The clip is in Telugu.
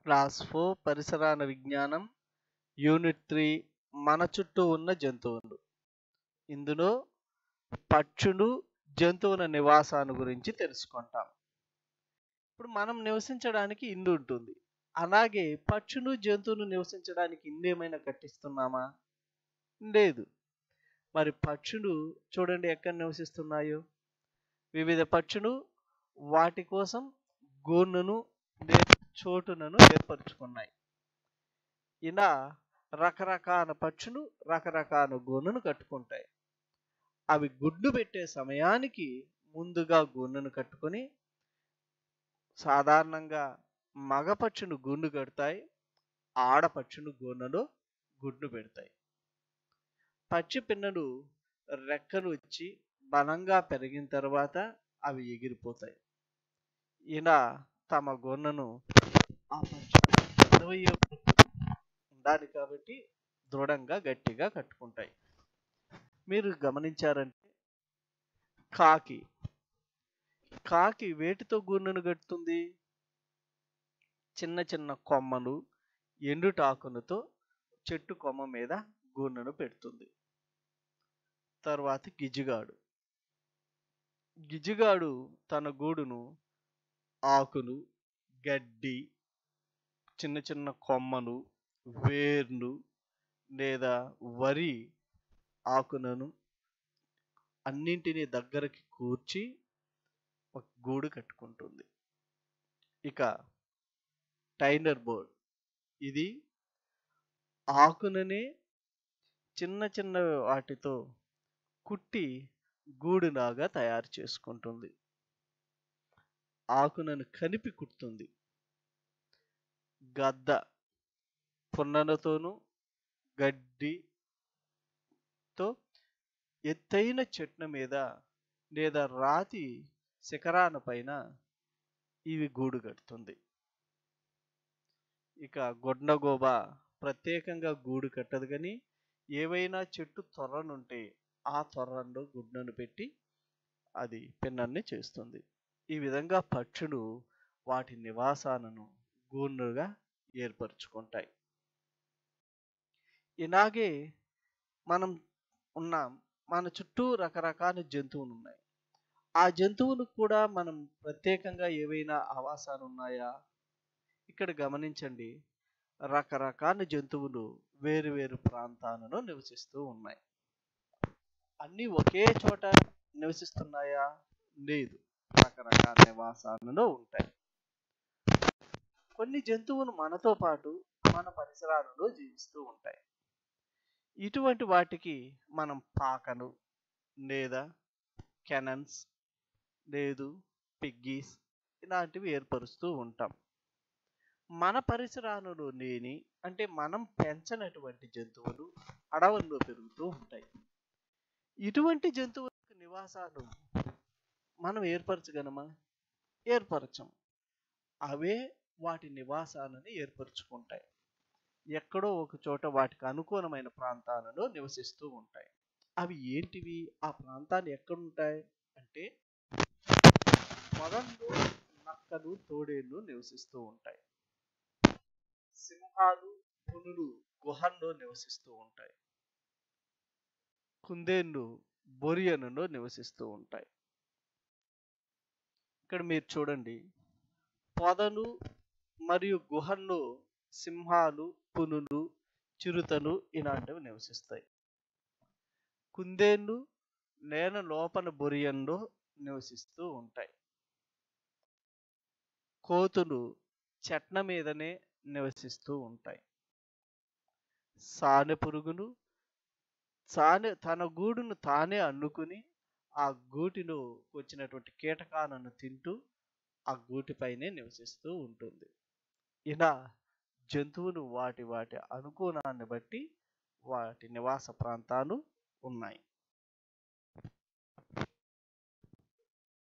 క్లాస్ 4 పరిసరాల విజ్ఞానం యూనిట్ 3 మన చుట్టూ ఉన్న జంతువులు. ఇందులో పక్షులు జంతువుల నివాసాన్ని గురించి తెలుసుకుంటాం. ఇప్పుడు మనం నివసించడానికి ఇల్లు ఉంటుంది. అలాగే పక్షులు జంతువులు నివసించడానికి ఇల్లు ఏమైనా కట్టిస్తున్నామా? లేదు. మరి పక్షులు చూడండి ఎక్కడ నివసిస్తున్నాయో. వివిధ పక్షులు వాటి కోసం గూళ్ళను చోటులను ఏర్పరచుకున్నాయి. ఇలా రకరకాల పక్షులు రకరకాల గూళ్ళను కట్టుకుంటాయి. అవి గుడ్లు పెట్టే సమయానికి ముందుగా గూళ్ళను కట్టుకొని, సాధారణంగా మగ పక్షులు గూళ్ళు కడతాయి, ఆడపక్షులు గూళ్ళలో గుడ్లు పెడతాయి. పక్షి పిల్లలు రెక్కలు వచ్చి బలంగా పెరిగిన తర్వాత అవి ఎగిరిపోతాయి. ఇలా తమ గూళ్ళను ఆ పక్షి ఉండాలి కాబట్టి దృఢంగా గట్టిగా కట్టుకుంటాయి. మీరు గమనించారంటే కాకి వేటితో గూళ్ళను కట్టుతుంది? చిన్న చిన్న కొమ్మలు ఎండుటాకులతో చెట్టు కొమ్మ మీద గూళ్ళను పెడుతుంది. తర్వాత గిజిగాడు తన గూడును ఆకులు, గడ్డి, చిన్న చిన్న కొమ్మలు, వేర్లు లేదా వరి ఆకులను అన్నింటినీ దగ్గరికి కూర్చి ఒక గూడు కట్టుకుంటుంది. ఇక టైలర్ బర్డ్, ఇది ఆకులనే చిన్న చిన్న వాటితో కుట్టి గూడులాగా తయారు చేసుకుంటుంది. ఆకులను కలిపి కుడుతుంది. గద్ద పుల్లలతోనూ గడ్డితో ఎత్తైన చెట్ల మీద లేదా రాతి శిఖరాల పైన ఇవి గూడు కడుతుంది. ఇక గొడ్డగోబ ప్రత్యేకంగా గూడు కట్టదు, కానీ ఏవైనా చెట్టు తొర్రనుంటే ఆ తొర్రల్లో గుడ్లను పెట్టి అది పిన్నల్ని చేస్తుంది. ఈ విధంగా పక్షులు వాటి నివాసాలను గూళ్ళుగా ఏర్పరచుకుంటాయి. ఇలాగే మనం ఉన్నాం. మన చుట్టూ రకరకాల జంతువులు ఉన్నాయి. ఆ జంతువులకు కూడా మనం ప్రత్యేకంగా ఏవైనా ఆవాసాలు ఉన్నాయా? ఇక్కడ గమనించండి, రకరకాల జంతువులు వేరు వేరు ప్రాంతాలలో నివసిస్తూ ఉన్నాయి. అన్నీ ఒకే చోట నివసిస్తున్నాయా? లేదు, రకరకాల నివాసాలలో ఉంటాయి. కొన్ని జంతువులు మనతో పాటు మన పరిసరాలలో జీవిస్తూ ఉంటాయి. ఇటువంటి వాటికి మనం పాకలు లేదా కెనన్స్ లేదు పిగ్గీస్ ఇలాంటివి ఏర్పరుస్తూ ఉంటాం. మన పరిసరాలలో లేని, అంటే మనం పెంచనటువంటి జంతువులు అడవుల్లో పెరుగుతూ ఉంటాయి. ఇటువంటి జంతువులకు నివాసాలు మనం ఏర్పరచగలమా? ఏర్పరచం. అవే వాటి నివాసాలను ఏర్పరచుకుంటాయి. ఎక్కడో ఒక చోట వాటికి అనుకూలమైన ప్రాంతాలలో నివసిస్తూ ఉంటాయి. అవి ఏంటివి? ఆ ప్రాంతాలు ఎక్కడుంటాయి అంటే పొలంలో నక్కలు, తోడేళ్ళు నివసిస్తూ ఉంటాయి. సింహాలు, పులులు గుహల్లో నివసిస్తూ ఉంటాయి. కుందేళ్ళు బొరియలలో నివసిస్తూ ఉంటాయి. ఇక్కడ మీరు చూడండి, పొదలు మరియు గుహల్లో సింహాలు, పులులు, చిరుతలు ఇలాంటివి నివసిస్తాయి. కుందేళ్ళు నేల లోపల బొరియల్లో నివసిస్తూ ఉంటాయి. కోతులు చెట్ల మీదనే నివసిస్తూ ఉంటాయి. సాలెపురుగులు తన గూడును తానే అల్లుకుని ఆ గూటిలో వచ్చినటువంటి కీటకాలను తింటూ ఆ గూటిపైనే నివసిస్తూ ఉంటుంది. ఇలా జంతువులు వాటి అనుకూలాన్ని బట్టి వాటి నివాస ప్రాంతాలు ఉన్నాయి.